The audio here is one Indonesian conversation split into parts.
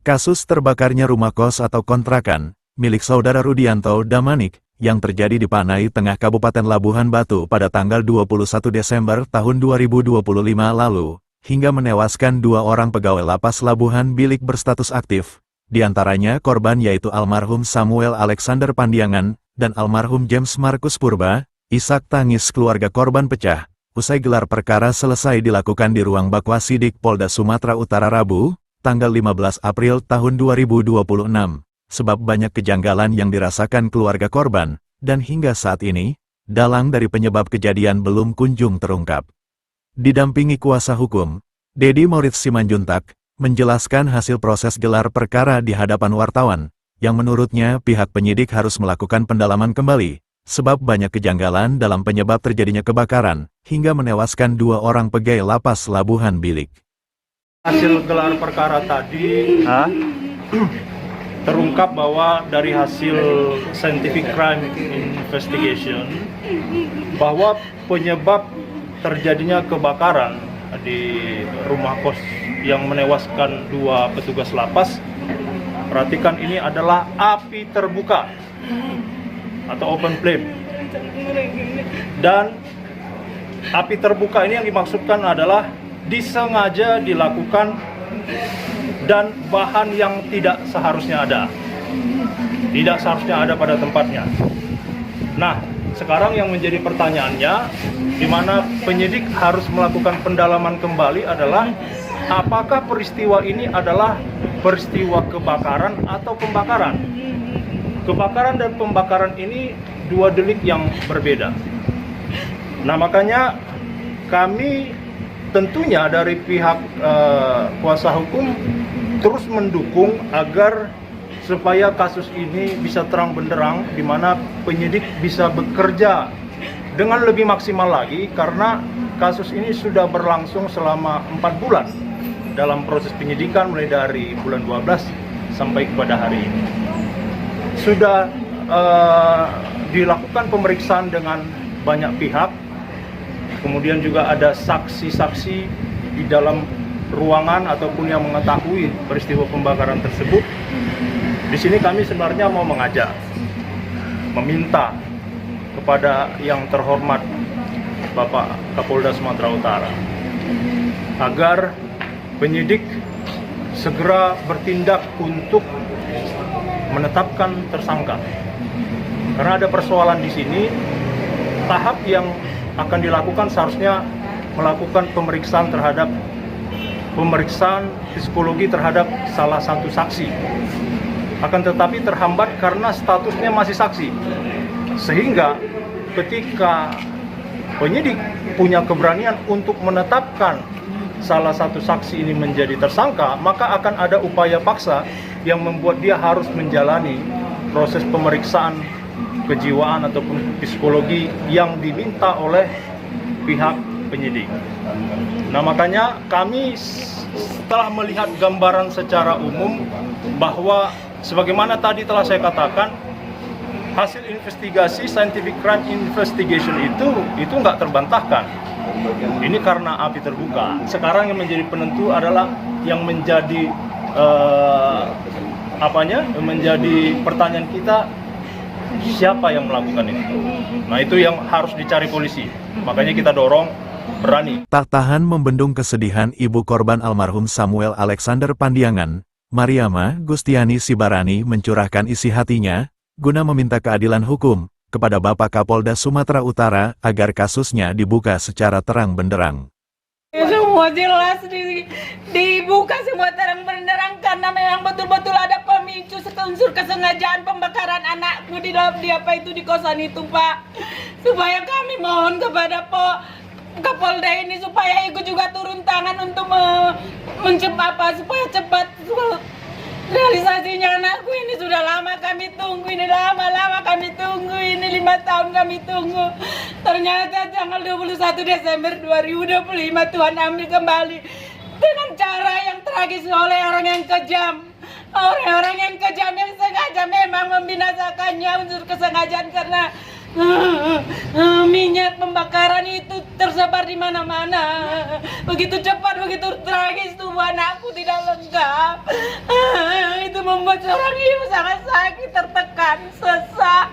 Kasus terbakarnya rumah kos atau kontrakan milik saudara Rudianto Damanik yang terjadi di Panai Tengah Kabupaten Labuhan Batu pada tanggal 21 Desember tahun 2025 lalu, hingga menewaskan 2 orang pegawai lapas Labuhan Bilik berstatus aktif, di antaranya korban yaitu almarhum Samuel Alexander Pandiangan dan almarhum James Markus Purba. Isak tangis keluarga korban pecah usai gelar perkara selesai dilakukan di ruang Bakwasidik Polda Sumatera Utara Rabu, tanggal 15 April tahun 2026. Sebab banyak kejanggalan yang dirasakan keluarga korban, dan hingga saat ini, dalang dari penyebab kejadian belum kunjung terungkap. Didampingi kuasa hukum, Dedi Maurits Simanjuntak, menjelaskan hasil proses gelar perkara di hadapan wartawan, yang menurutnya pihak penyidik harus melakukan pendalaman kembali, sebab banyak kejanggalan dalam penyebab terjadinya kebakaran, hingga menewaskan 2 orang pegawai lapas Labuhan Bilik. Hasil gelar perkara tadi terungkap bahwa dari hasil scientific crime investigation bahwa penyebab terjadinya kebakaran di rumah kos yang menewaskan 2 petugas lapas, perhatikan ini adalah api terbuka atau open flame, dan api terbuka ini yang dimaksudkan adalah disengaja dilakukan dan bahan yang tidak seharusnya ada pada tempatnya. Nah, sekarang yang menjadi pertanyaannya, di mana penyidik harus melakukan pendalaman kembali adalah apakah peristiwa ini adalah peristiwa kebakaran atau pembakaran. Kebakaran dan pembakaran ini 2 delik yang berbeda. Nah, makanya kami tentunya dari pihak kuasa hukum terus mendukung agar supaya kasus ini bisa terang benderang, di mana penyidik bisa bekerja dengan lebih maksimal lagi, karena kasus ini sudah berlangsung selama 4 bulan dalam proses penyidikan, mulai dari bulan 12 sampai kepada hari ini. Sudah dilakukan pemeriksaan dengan banyak pihak, kemudian juga ada saksi-saksi di dalam ruangan ataupun yang mengetahui peristiwa pembakaran tersebut. Di sini kami sebenarnya mau mengajak, meminta kepada yang terhormat Bapak Kapolda Sumatera Utara agar penyidik segera bertindak untuk menetapkan tersangka. Karena ada persoalan di sini, tahap yang akan dilakukan seharusnya melakukan pemeriksaan psikologi terhadap salah satu saksi. Akan tetapi terhambat karena statusnya masih saksi. Sehingga ketika penyidik punya keberanian untuk menetapkan salah satu saksi ini menjadi tersangka, maka akan ada upaya paksa yang membuat dia harus menjalani proses pemeriksaan kejiwaan ataupun psikologi yang diminta oleh pihak penyidik. Nah, makanya kami setelah melihat gambaran secara umum bahwa sebagaimana tadi telah saya katakan, hasil investigasi scientific crime investigation itu nggak terbantahkan. Ini karena api terbuka. Sekarang yang menjadi penentu adalah yang menjadi menjadi pertanyaan kita, siapa yang melakukan ini? Nah, itu yang harus dicari polisi. Makanya kita dorong berani. Tak tahan membendung kesedihan ibu korban almarhum Samuel Alexander Pandiangan, Mariama Gustiani Sibarani mencurahkan isi hatinya, guna meminta keadilan hukum kepada Bapak Kapolda Sumatera Utara agar kasusnya dibuka secara terang benderang. Semua jelas dibuka semua terang benderang, karena memang betul-betul ada pemicu unsur kesengajaan pembakaran anakku di dalam di kosan itu, Pak. Supaya kami mohon kepada Kapolda ini supaya ikut juga turun tangan untuk supaya cepat realisasinya anakku. Ini sudah lama kami tunggu, ini lama kami tunggu, ini 5 tahun kami tunggu. Ternyata tanggal 21 Desember 2025 Tuhan ambil kembali dengan cara yang tragis oleh orang yang kejam. Orang-orang yang kejam yang sengaja memang membinasakannya, unsur kesengajaan, karena Minyak pembakaran itu tersebar di mana-mana. Begitu cepat, begitu tragis, tubuh anakku tidak lengkap. Itu membuat seorang ibu sangat sakit, tertekan, sesak.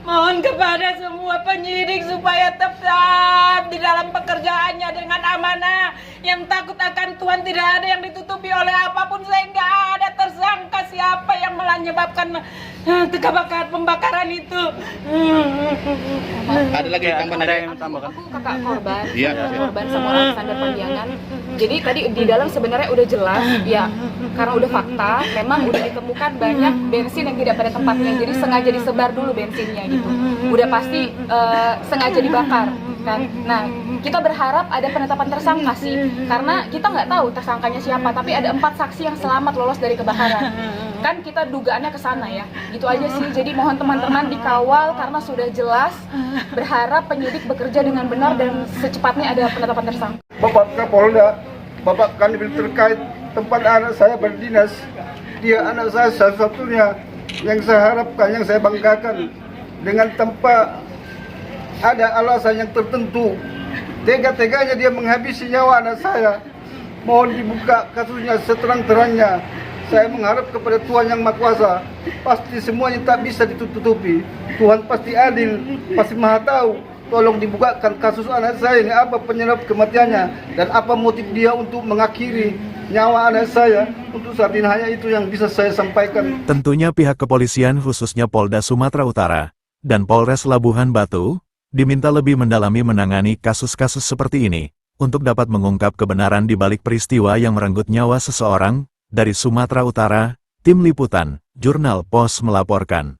Mohon kepada semua penyidik supaya tetap di dalam pekerjaannya dengan amanah. Yang takut akan Tuhan, tidak ada yang ditutupi oleh apapun, sehingga ada tersangka siapa yang menyebabkan kebakaran pembakaran itu. Ada lagi tambahan ada yang tambahkan? Aku kakak korban, Iya. korban sama Alexander Pandiangan. Jadi tadi di dalam sebenarnya udah jelas, ya karena udah fakta, memang udah ditemukan banyak bensin yang tidak pada tempatnya. Jadi sengaja disebar dulu bensinnya gitu. Udah pasti sengaja dibakar kan. Nah, kita berharap ada penetapan tersangka sih, karena kita nggak tahu tersangkanya siapa. Tapi ada 4 saksi yang selamat lolos dari kebakaran. Kan kita dugaannya ke sana ya. Gitu aja sih. Jadi mohon teman-teman dikawal karena sudah jelas. Berharap penyidik bekerja dengan benar dan secepatnya ada penetapan tersangka. Bapak Kapolda, Bapak Kanwil terkait tempat anak saya berdinas. Dia anak saya satu-satunya yang saya harapkan, yang saya banggakan. Dengan tanpa ada alasan yang tertentu, tega-teganya dia menghabisi nyawa anak saya. Mohon dibuka kasusnya seterang-terangnya. Saya mengharap kepada Tuhan Yang Maha Kuasa, pasti semuanya tak bisa ditutupi. Tuhan pasti adil, pasti Maha Tahu. Tolong dibukakan kasus anak saya ini, apa penyebab kematiannya dan apa motif dia untuk mengakhiri nyawa anak saya. Untuk saat ini hanya itu yang bisa saya sampaikan. Tentunya pihak kepolisian khususnya Polda Sumatera Utara dan Polres Labuhan Batu diminta lebih mendalami menangani kasus-kasus seperti ini untuk dapat mengungkap kebenaran di balik peristiwa yang merenggut nyawa seseorang. Dari Sumatera Utara, Tim Liputan, Jurnal Pos melaporkan.